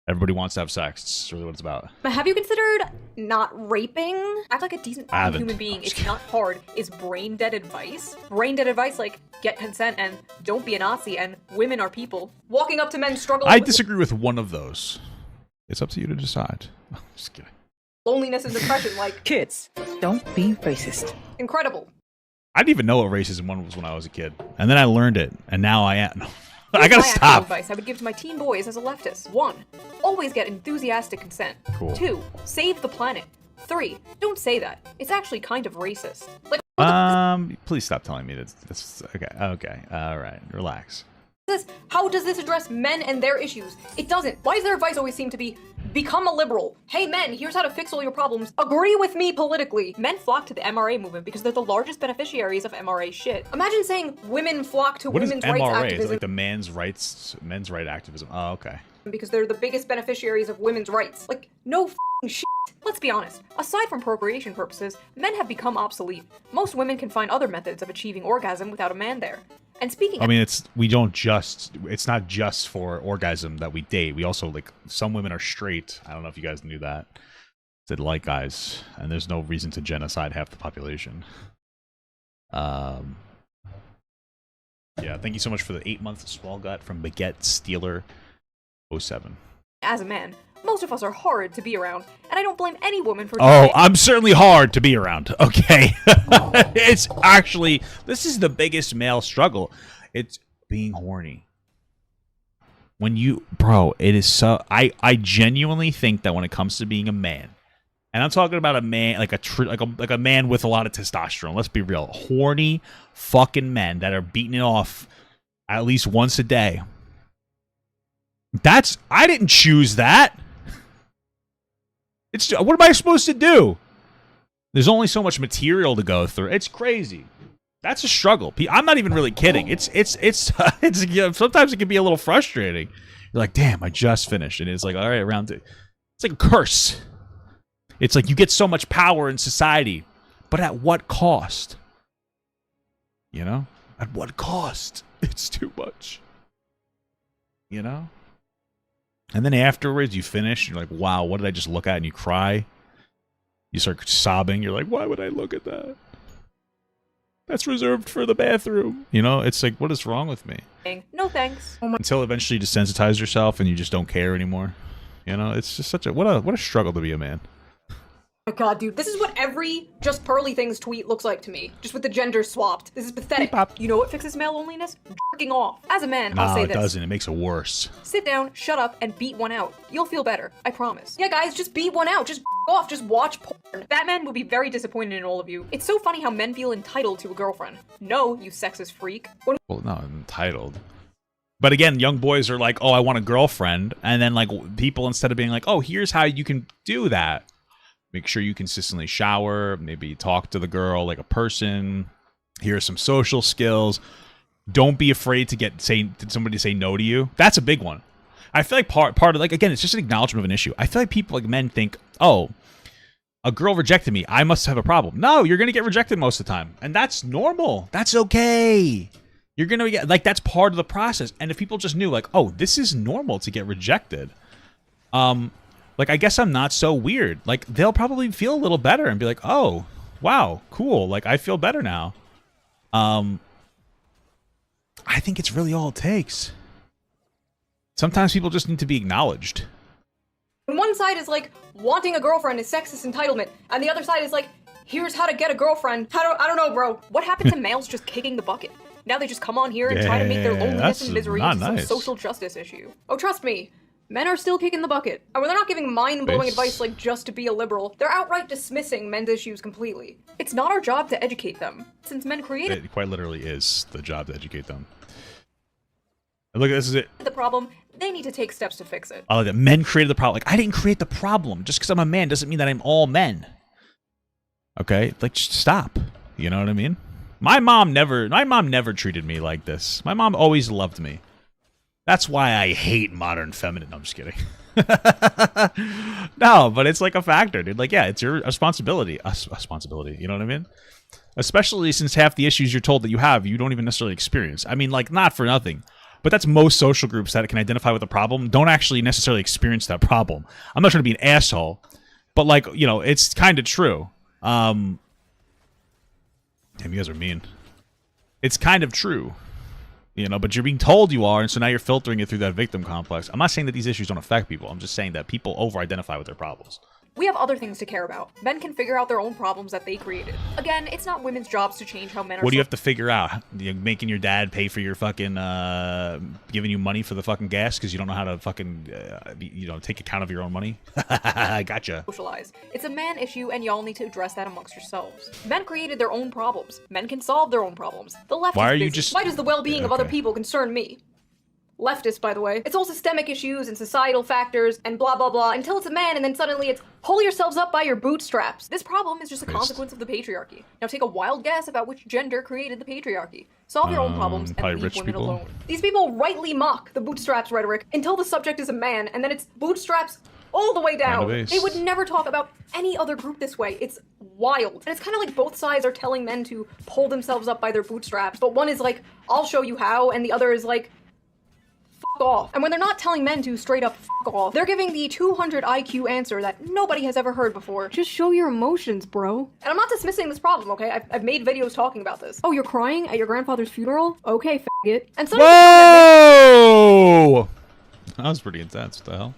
Everybody wants to have sex. It's really what it's about.
But have you considered not raping? Act like a decent human being. It's not hard. Is brain dead advice? Brain dead advice like get consent and don't be a Nazi and women are people. Walking up to men struggling.
I disagree with one of those. It's up to you to decide. Just kidding.
Loneliness and depression, like
Kids, don't be racist.
incredible.
I didn't even know what racism was when I was a kid, and then I learned it, and now I am. I gotta
My actual
stop.
advice I would give to my teen boys as a leftist. 1. Always get enthusiastic consent.
Cool.
2. Save the planet. 3. Don't say that. It's actually kind of racist. Like,
Please stop telling me that's okay. Okay, all right, relax.
how does this address men and their issues? It doesn't. Why does their advice always seem to be, become a liberal? Hey men, here's how to fix all your problems. Agree with me politically. Men flock to the MRA movement because they're the largest beneficiaries of MRA shit. Imagine saying women flock to
What is
women's rights
MRA? Is it
activism
like the men's right activism? Oh, okay.
because they're the biggest beneficiaries of women's rights. Like, no f***ing shit. Let's be honest. Aside from procreation purposes, men have become obsolete. Most women can find other methods of achieving orgasm without a man there. And speaking
I mean, it's not just for orgasm that we date. We also, like, some women are straight. I don't know if you guys knew that. That like guys, and there's no reason to genocide half the population. Yeah, thank you so much for the 8-month small gut from Baguette Steeler 07.
as a man, most of us are hard to be around, and I don't blame any woman for
Oh, I'm certainly hard to be around. Okay. It's actually, this is the biggest male struggle. It's being horny. When you, bro, it is so, I genuinely think that when it comes to being a man, and I'm talking about a man, like a man with a lot of testosterone, let's be real, horny fucking men that are beating it off at least once a day. I didn't choose that. What am I supposed to do? There's only so much material to go through. It's crazy. That's a struggle. I'm not even really kidding. It's sometimes it can be a little frustrating. You're like, damn, I just finished, and it's like, all right, round 2. It's like a curse. It's like you get so much power in society, but at what cost? You know, at what cost? It's too much. You know. And then afterwards, you finish, you're like, wow, what did I just look at? And you cry. You start sobbing. You're like, why would I look at that? That's reserved for the bathroom. You know, it's like, what is wrong with me?
No thanks.
Until eventually you desensitize yourself and you just don't care anymore. You know, it's just such a, what a struggle to be a man.
Oh my god, dude, this is what every Just Pearly Things tweet looks like to me. Just with the gender swapped. This is pathetic.
Pop.
You know what fixes male loneliness? Jerking off. As a man, I'll
No,
say
it
this.
doesn't. It makes it worse.
Sit down, shut up, and beat one out. You'll feel better. I promise. Yeah, guys, just beat one out. Just off. Just watch porn. Batman will be very disappointed in all of you. It's so funny how men feel entitled to a girlfriend. No, you sexist freak. When
Well, no, entitled. But again, young boys are like, oh, I want a girlfriend. And then, like, people, instead of being like, oh, here's how you can do that. Make sure you consistently shower, maybe talk to the girl like a person. Here are some social skills. Don't be afraid to somebody to say no to you. That's a big one. I feel like part of, like, again, it's just an acknowledgement of an issue. I feel like people, like men, think, oh, a girl rejected me, I must have a problem. No, you're going to get rejected most of the time. And that's normal. That's okay. You're going to get, like, that's part of the process. And if people just knew, like, oh, this is normal to get rejected. Like, I guess I'm not so weird. Like, they'll probably feel a little better and be like, oh, wow, cool. Like, I feel better now. I think it's really all it takes. Sometimes people just need to be acknowledged.
one side is like, wanting a girlfriend is sexist entitlement, and the other side is like, here's how to get a girlfriend. I don't know, bro. What happened to males just kicking the bucket? Now they just come on here and try to make their loneliness
that's
and misery
not
into some
nice.
social justice issue. Oh, trust me. Men are still kicking the bucket. And when they're not giving mind-blowing advice like just to be a liberal, they're outright dismissing men's issues completely. It's not our job to educate them, since men created
It quite literally is the job to educate them. And look, this is it.
the problem. They need to take steps to fix it.
I like that. Men created the problem. Like, I didn't create the problem. Just because I'm a man doesn't mean that I'm all men. Okay? Like, just stop. You know what I mean? My mom never treated me like this. My mom always loved me. That's why I hate modern feminine. No, I'm just kidding. No, but it's like a factor, dude. Like, yeah, it's your responsibility. Responsibility. You know what I mean? Especially since half the issues you're told that you have, you don't even necessarily experience. I mean, like, not for nothing. but that's most social groups that can identify with a problem don't actually necessarily experience that problem. I'm not trying to be an asshole, but like, you know, it's kind of true. Damn, you guys are mean. It's kind of true, you know, but you're being told you are, and so now you're filtering it through that victim complex. I'm not saying that these issues don't affect people. I'm just saying that people over-identify with their problems.
We have other things to care about. Men can figure out their own problems that they created. Again, it's not women's jobs to change how men are.
What do you have to figure out? You're making your dad pay for your fucking, giving you money for the fucking gas because you don't know how to fucking, you know, take account of your own money? I gotcha.
Socialize. It's a man issue, and y'all need to address that amongst yourselves. Men created their own problems. Men can solve their own problems. The left
Why
is
are you
busy.
just...
Why does the well-being of other people concern me? Leftist, by the way. It's all systemic issues and societal factors and blah blah blah until it's a man and then suddenly it's pull yourselves up by your bootstraps. This problem is just a consequence of the patriarchy. Now take a wild guess about which gender created the patriarchy. Solve your own problems and leave women alone. These people rightly mock the bootstraps rhetoric until the subject is a man and then it's bootstraps all the way down. They would never talk about any other group this way. It's wild. And it's kind of like both sides are telling men to pull themselves up by their bootstraps, but one is like, I'll show you how, and the other is like, off. And when they're not telling men to straight up fuck off, they're giving the 200 IQ answer that nobody has ever heard before. Just show your emotions, bro. And I'm not dismissing this problem, okay? I've made videos talking about this. Oh, you're crying at your grandfather's funeral? Okay, faggot. And
whoa! That was pretty intense. What the hell?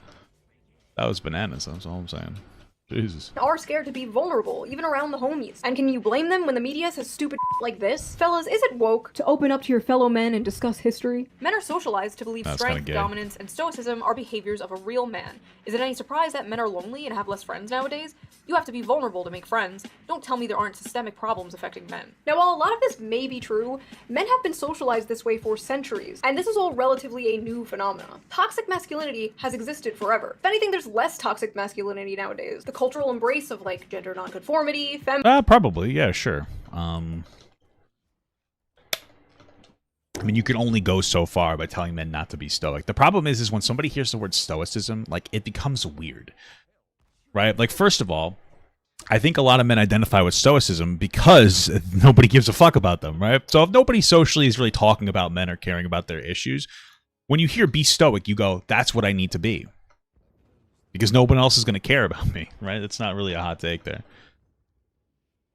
That was bananas, that's all I'm saying. Jesus.
Are scared to be vulnerable, even around the homies. And can you blame them when the media says stupid like this? Fellas, is it woke to open up to your fellow men and discuss history? Men are socialized to believe strength, dominance, and stoicism are behaviors of a real man. Is it any surprise that men are lonely and have less friends nowadays? You have to be vulnerable to make friends. Don't tell me there aren't systemic problems affecting men. Now, while a lot of this may be true, men have been socialized this way for centuries, and this is all relatively a new phenomenon. Toxic masculinity has existed forever. If anything, there's less toxic masculinity nowadays. The cultural embrace of like gender nonconformity,
probably, yeah, sure. I mean, you can only go so far by telling men not to be stoic. The problem is when somebody hears the word stoicism, like, it becomes weird, right? Like, first of all, I think a lot of men identify with stoicism because nobody gives a fuck about them, right? So if nobody socially is really talking about men or caring about their issues, when you hear be stoic, you go, that's what I need to be. Because no one else is going to care about me, right? It's not really a hot take there.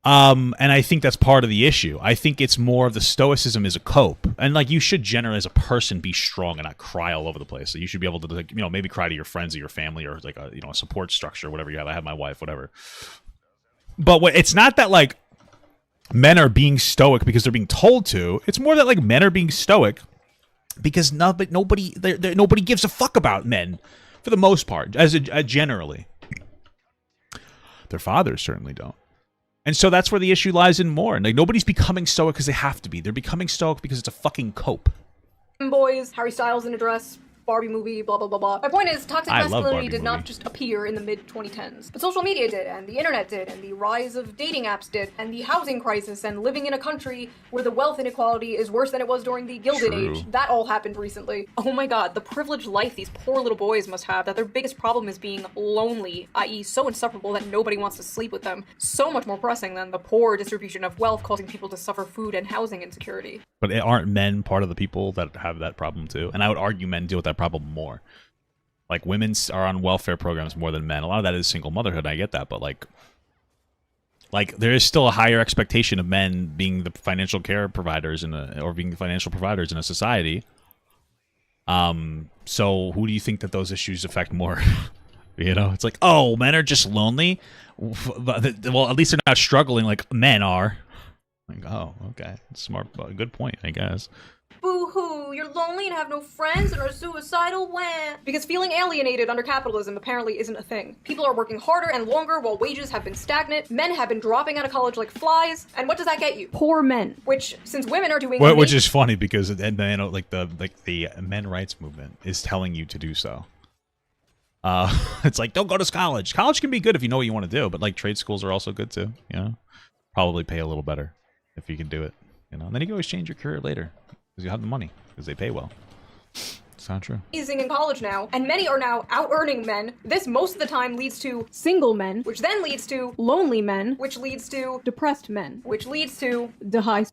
And I think that's part of the issue. I think it's more of the stoicism is a cope. And, like, you should generally, as a person, be strong and not cry all over the place. So you should be able to, like, you know, maybe cry to your friends or your family or, like, a, you know, a support structure, whatever you have. I have my wife, whatever. But it's not that, like, men are being stoic because they're being told to. It's more that, like, men are being stoic because nobody gives a fuck about men. For the most part, generally. Their fathers certainly don't. And so that's where the issue lies in more. And like, nobody's becoming stoic because they have to be. They're becoming stoic because it's a fucking cope.
Boys, Harry Styles in a dress, Barbie movie, blah, blah, blah, blah. My point is, toxic masculinity did not just appear in the mid-2010s. But social media did, and the internet did, and the rise of dating apps did, and the housing crisis, and living in a country where the wealth inequality is worse than it was during the Gilded Age. That all happened recently. Oh my god, the privileged life these poor little boys must have, that their biggest problem is being lonely, i.e. so insufferable that nobody wants to sleep with them. So much more pressing than the poor distribution of wealth causing people to suffer food and housing insecurity.
But aren't men part of the people that have that problem too? And I would argue men deal with that problem more. Like, women are on welfare programs more than men. A lot of that is single motherhood, I get that, but like there is still a higher expectation of men being the financial care providers or being the financial providers in a society. So who do you think that those issues affect more? You know, it's like, oh, men are just lonely. Well, at least they're not struggling like men are. Like, oh, okay, smart, good point, I guess.
Boo-hoo, you're lonely and have no friends and are suicidal when? Because feeling alienated under capitalism apparently isn't a thing. People are working harder and longer while wages have been stagnant. Men have been dropping out of college like flies. And what does that get you? Poor men. Which, since women are doing...
Which is funny because the men rights movement is telling you to do so. It's like, don't go to college. College can be good if you know what you want to do, but like trade schools are also good too, you know? Probably pay a little better if you can do it, you know? And then you can always change your career later. Because you have the money, because they pay well. It's not true.
Amazing in college now, and many are now out-earning men. This most of the time leads to single men, which then leads to lonely men, which leads to depressed men, which leads to the high...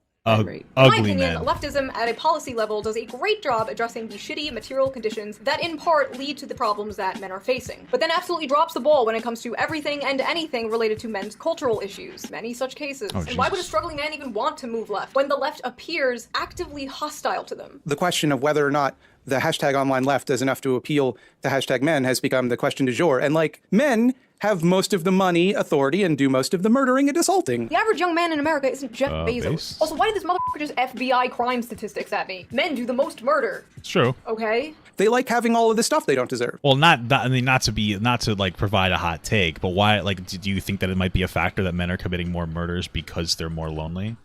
rate. In my
Ugly
opinion,
men.
leftism at a policy level does a great job addressing the shitty material conditions that in part lead to the problems that men are facing, but then absolutely drops the ball when it comes to everything and anything related to men's cultural issues. Many such cases.
Oh,
and why would a
Jesus.
struggling man even want to move left when the left appears actively hostile to them?
The question of whether or not the hashtag online left is enough to appeal to hashtag men has become the question du jour. And like, men have most of the money, authority, and do most of the murdering and assaulting.
The average young man in America isn't Jeff Bezos.
Bezos.
Also, why did this motherfucker just FBI crime statistics at me? Men do the most murder.
It's true.
Okay?
They like having all of the stuff they don't deserve.
Well, I mean, not to like provide a hot take, but why? Like, do you think that it might be a factor that men are committing more murders because they're more lonely?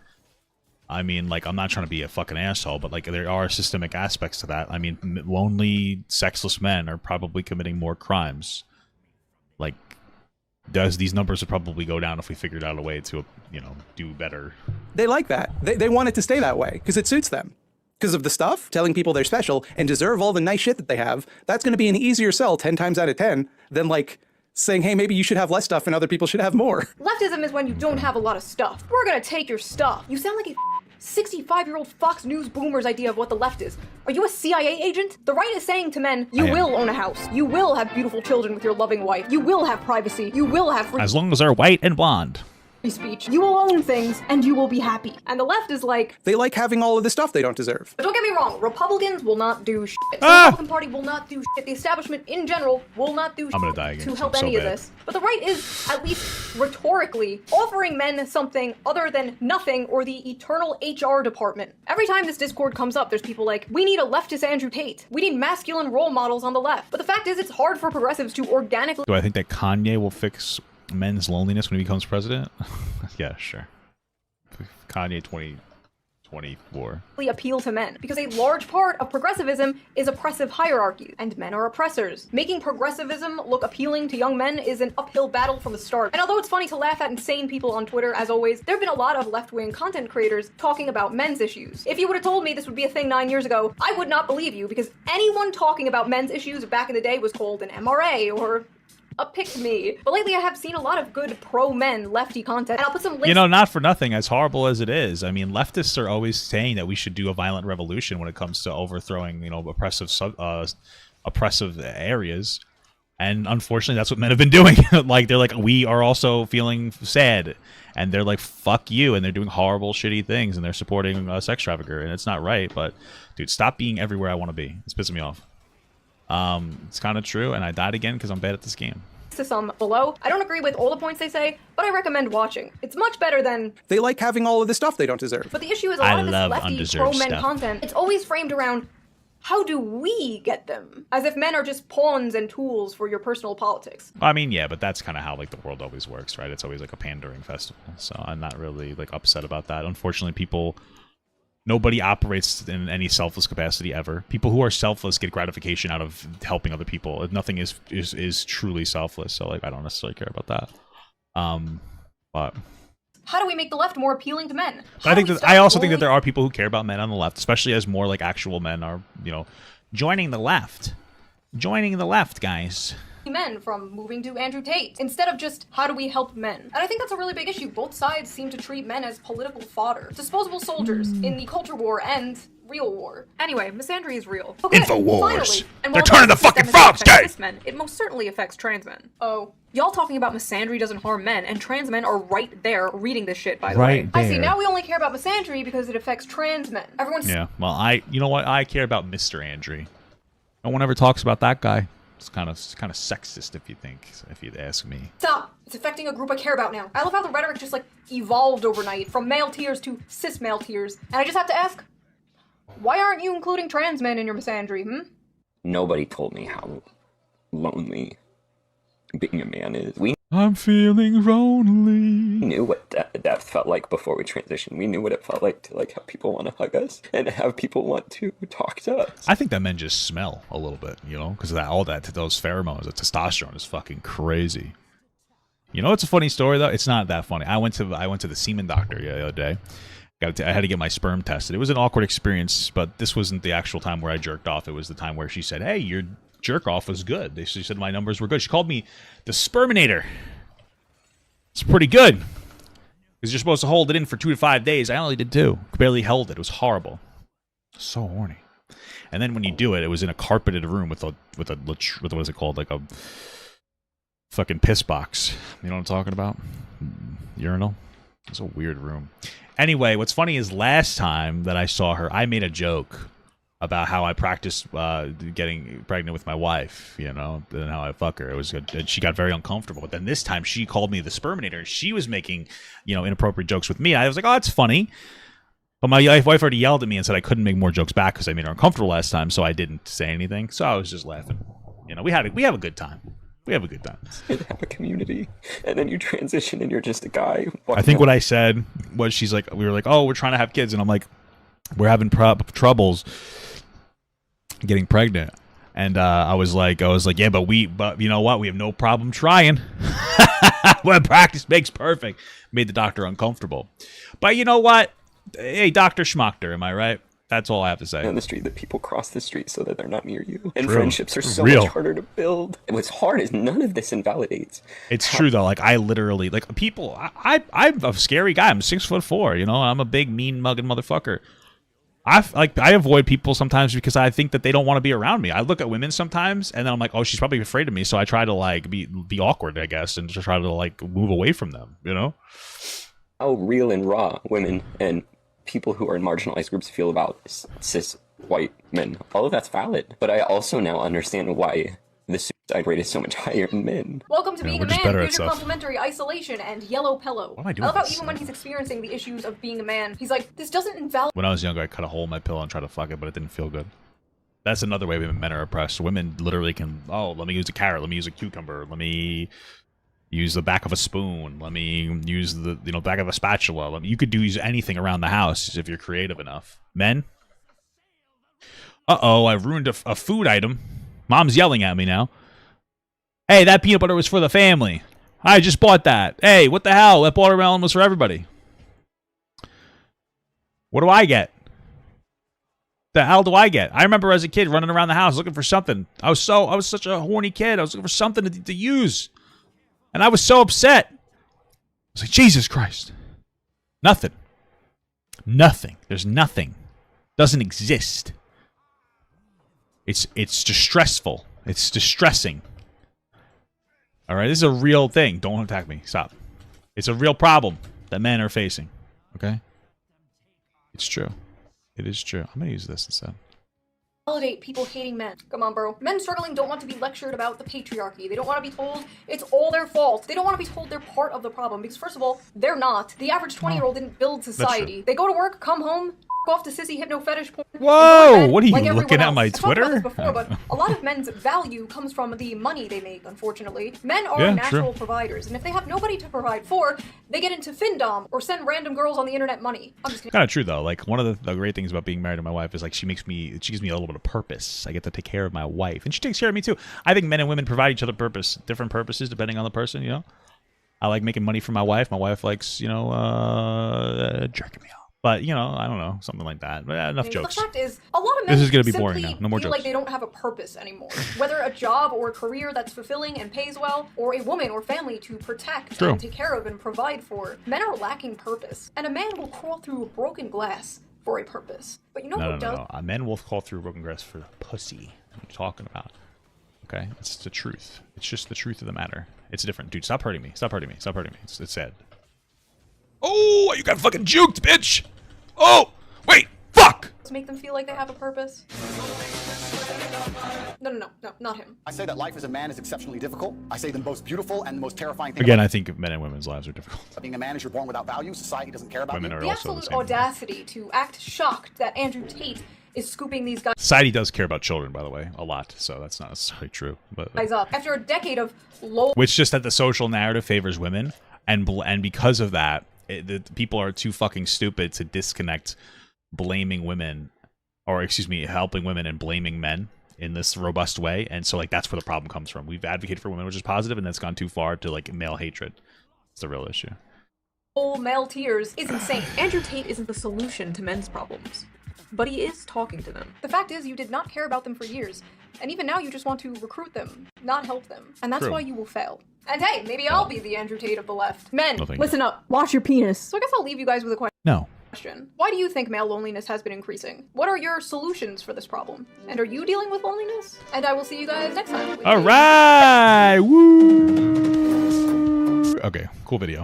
I mean, like, I'm not trying to be a fucking asshole, but like, there are systemic aspects to that. I mean, lonely, sexless men are probably committing more crimes. Like, these numbers would probably go down if we figured out a way to, you know, do better.
They like that. They want it to stay that way because it suits them. Because of the stuff, telling people they're special and deserve all the nice shit that they have, that's going to be an easier sell 10 times out of 10 than like saying, hey, maybe you should have less stuff and other people should have more.
Leftism is when you don't have a lot of stuff. We're gonna take your stuff. You sound like a 65-year-old Fox News boomer's idea of what the left is. Are you a CIA agent? The right is saying to men, you will own a house. You will have beautiful children with your loving wife. You will have privacy. You will have free
As long as they're white and blonde.
speech. You will own things, and you will be happy. And the left is like,
They like having all of the stuff they don't deserve.
but don't get me wrong, Republicans will not do shit. The
Ah!
Republican Party will not do shit. The establishment in general will not do shit
I'm gonna die again.
to help
I'm so
any of
bad.
this. But the right is, at least rhetorically, offering men something other than nothing or the eternal HR department. Every time this discord comes up, there's people like, we need a leftist Andrew Tate. We need masculine role models on the left. But the fact is, it's hard for progressives to organically
Do I think that Kanye will fix men's loneliness when he becomes president? Yeah, sure. Kanye 2024.
appeal to men, because a large part of progressivism is oppressive hierarchies, and men are oppressors. Making progressivism look appealing to young men is an uphill battle from the start. And although it's funny to laugh at insane people on Twitter, as always, there have been a lot of left-wing content creators talking about men's issues. If you would have told me this would be a thing 9 years ago, I would not believe you, because anyone talking about men's issues back in the day was called an MRA or a pick-me. But lately I have seen a lot of good pro-men lefty content, and I'll put some links.
You know, not for nothing, as horrible as it is, I mean, leftists are always saying that we should do a violent revolution when it comes to overthrowing, you know, oppressive areas. And unfortunately, that's what men have been doing. Like, they're like, we are also feeling sad. And they're like, fuck you. And they're doing horrible, shitty things. And they're supporting a sex trafficker. And it's not right. But, dude, stop being everywhere I want to be. It's pissing me off. It's kind of true. And I died again because I'm bad at this game.
To some below. I don't agree with all the points they say, but I recommend watching. It's much better than...
They like having all of the stuff they don't deserve.
But the issue is a lot of this lefty
undeserved
pro-men
stuff.
content, it's always framed around, how do we get them? As if men are just pawns and tools for your personal politics.
I mean, yeah, but that's kind of how, like, the world always works, right? It's always, like, a pandering festival. So I'm not really, like, upset about that. Unfortunately, nobody operates in any selfless capacity ever. People who are selfless get gratification out of helping other people. Nothing is truly selfless. So, like, I don't necessarily care about that. But
How do we make the left more appealing to men?
I also think that there are people who care about men on the left, especially as more, like, actual men are, you know, joining the left. Joining the left, guys.
Men from moving to Andrew Tate, instead of just, how do we help men? And I think that's a really big issue. Both sides seem to treat men as political fodder. Disposable soldiers in the culture war and real war. Anyway, misandry is real. Okay,
Infowars.
finally. And
They're
while
turning
that
the fucking
system
frogs
affects
gay!
cis men, it most certainly affects trans men. Oh. Y'all talking about misandry doesn't harm men, and trans men are right there reading this shit, by the way. I see, now we only care about misandry because it affects trans men. Everyone's...
Yeah, well, you know what? I care about Mr. Andrew. No one ever talks about that guy. It's kind of sexist if you'd ask me.
Stop! It's affecting a group I care about now. I love how the rhetoric just, like, evolved overnight, from male tears to cis male tears. And I just have to ask, why aren't you including trans men in your misandry,
Nobody told me how lonely being a man is. We
I'm feeling lonely.
knew what depth felt like before we transitioned. We knew what it felt like to, like, have people want to hug us and have people want to talk to us.
I think that men just smell a little bit, you know, because all that, those pheromones, the testosterone is fucking crazy. You know, it's a funny story though. It's not that funny. I went to the semen doctor the other day. I had to get my sperm tested. It was an awkward experience, but this wasn't the actual time where I jerked off. It was the time where she said, "Hey, your jerk off was good." She said my numbers were good. She called me the sperminator. It's pretty good. Because you're supposed to hold it in for 2 to 5 days. I only did 2. Barely held it. It was horrible. So horny. And then when you do it, it was in a carpeted room with what is it called? Like a fucking piss box. You know what I'm talking about? Urinal. It's a weird room. Anyway, what's funny is last time that I saw her, I made a joke about how I practiced getting pregnant with my wife, you know, and how I fuck her. It was good. And she got very uncomfortable. But then this time she called me the sperminator. She was making, you know, inappropriate jokes with me. I was like, oh, it's funny. But my wife already yelled at me and said I couldn't make more jokes back because I made her uncomfortable last time, so I didn't say anything. So I was just laughing. You know, we have a good time. We have a good time.
And have a community, and then you transition and you're just a guy.
I think what I said was, we were like, oh, we're trying to have kids, and I'm like, we're having troubles getting pregnant, and I was like, yeah, but you know what? We have no problem trying. When practice makes perfect. Made the doctor uncomfortable, but you know what? Hey, Dr. Schmochter, am I right? That's all I have to say.
On the street, that people cross the street so that they're not near you. And
True.
Friendships are so
Real.
much harder to build. What's hard is none of this invalidates.
It's true, though. Like, I literally, like, people, I'm a scary guy. I'm 6'4", you know? I'm a big, mean, mugging motherfucker. I avoid people sometimes because I think that they don't want to be around me. I look at women sometimes, and then I'm like, oh, she's probably afraid of me, so I try to, like, be awkward, I guess, and just try to, like, move away from them, you know?
How real and raw women and people who are in marginalized groups feel about cis white men. All of that's valid. But I also now understand why the suicide rate is so much higher in men.
Welcome to being a
we're just
man,
better at
future
stuff.
complimentary isolation and yellow pillow.
What am I doing
I love how
with this?
even when he's experiencing the issues of being a man, he's like, this doesn't invalidate.
When I was younger, I cut a hole in my pillow and tried to fuck it, but it didn't feel good. That's another way men are oppressed. Women literally can, oh, let me use a carrot, let me use a cucumber, let me use the back of a spoon, let me use the back of a spatula. You could use anything around the house if you're creative enough. Men? Uh-oh, I've ruined a food item. Mom's yelling at me now. Hey, that peanut butter was for the family. I just bought that. Hey, what the hell? That watermelon was for everybody. What do I get? The hell do I get? I remember as a kid running around the house looking for something. I was such a horny kid. I was looking for something to use. And I was so upset. I was like, Jesus Christ. Nothing. Nothing. There's nothing. Doesn't exist. It's distressful. It's distressing. All right, this is a real thing. Don't attack me. Stop. It's a real problem that men are facing. Okay? It's true. It is true. I'm going to use this instead.
Validate people hating men. Come on, bro. Men struggling don't want to be lectured about the patriarchy. They don't want to be told it's all their fault. They don't want to be told they're part of the problem because, first of all, they're not. The average 20-year-old didn't build society. They go to work, come home, off to sissy hypno fetish porn.
Whoa! What are you
like
looking at
else.
my
I've talked about
Twitter?
this before, but a lot of men's value comes from the money they make, unfortunately. Men are
Yeah,
natural
true.
providers, and if they have nobody to provide for, they get into findom or send random girls on the internet money. I'm just kidding.
Kind of true, though. Like, one of the great things about being married to my wife is, like, she gives me a little bit of purpose. I get to take care of my wife. And she takes care of me, too. I think men and women provide each other different purposes, depending on the person, you know? I like making money for my wife. My wife likes, jerking me off. But, I don't know, something like that. But enough jokes.
The fact is, a lot of men
This is gonna be
simply
boring now. No more
feel
jokes.
like they don't have a purpose anymore. Whether a job or a career that's fulfilling and pays well, or a woman or family to protect
True.
and take care of and provide for, men are lacking purpose. And a man will crawl through broken glass for a purpose. But you know who does?
No. Men will crawl through broken glass for pussy. What are you talking about? Okay? It's the truth. It's just the truth of the matter. It's different. Dude, stop hurting me. Stop hurting me. Stop hurting me. It's sad. Oh, you got fucking juked, bitch! Oh! Wait! Fuck!
To make them feel like they have a purpose. No, not him.
I say that life as a man is exceptionally difficult. I say the most beautiful and the most terrifying thing
Again,
about
I think men and women's lives are difficult.
being a man is you're born without value. Society doesn't care about
Women
you.
are
The
also the
absolute
same.
audacity to act shocked that Andrew Tate is scooping these guys
Society does care about children, by the way, a lot. So that's not necessarily true. But
up after a decade of low.
Which just that the social narrative favors women, and because of that, the people are too fucking stupid to disconnect blaming women, or excuse me, helping women and blaming men in this robust way. And so, like, that's where the problem comes from. We've advocated for women, which is positive, and that's gone too far to, like, male hatred. It's the real issue.
Whole male tears is insane. Andrew Tate isn't the solution to men's problems, but he is talking to them. The fact is, you did not care about them for years. And even now you just want to recruit them, not help them. And that's
True.
why you will fail. And hey, maybe I'll be the Andrew Tate of the left. Men,
No, thank
listen up. Wash your penis. So I guess I'll leave you guys with a question.
No.
Why do you think male loneliness has been increasing? What are your solutions for this problem? And are you dealing with loneliness? And I will see you guys next time.
All right. Woo. Okay, cool video.